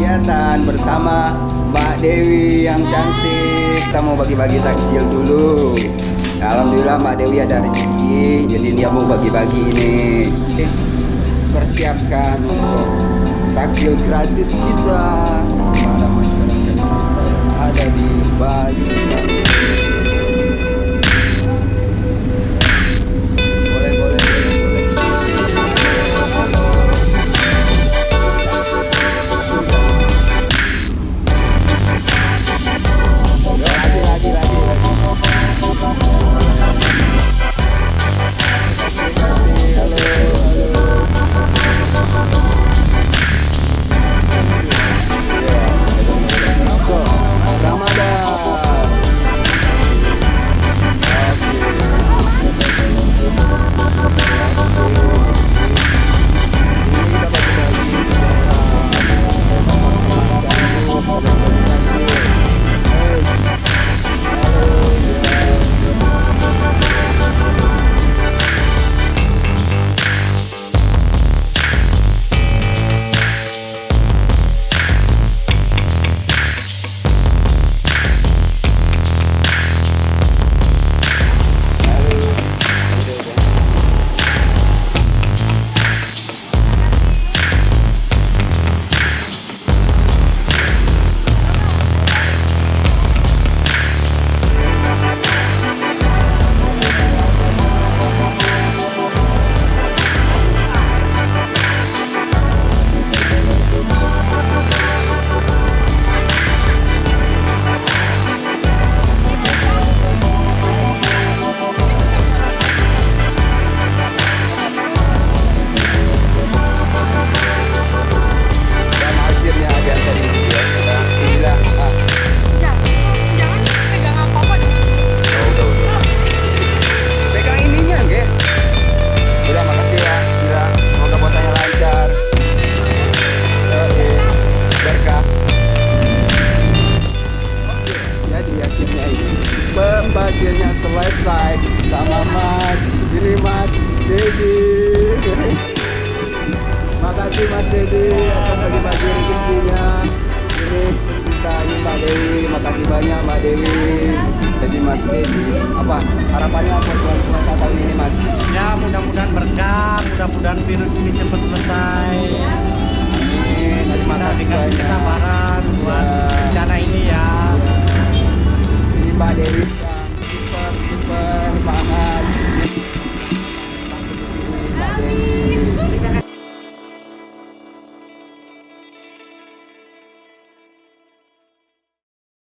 kegiatan bersama Mbak Dewi yang cantik. Kita mau bagi-bagi takjil dulu. Nah, alhamdulillah Mbak Dewi ada rezeki, jadi dia mau bagi-bagi ini. Persiapkan untuk takjil gratis kita para masyarakat kita yang ada di Bali. Pembagiannya selesai sama Mas. Ini Mas Dedi. Makasih Mas Dedi atas bagi-bagi rezekinya. Ini kita ini Mbak Dewi. Makasih banyak Mbak Dewi. Jadi Mas Dedi, apa harapannya apa buat puasa tahun ini Mas? Ya mudah-mudahan berkah, mudah-mudahan virus ini cepat selesai. Terima kasih banyak.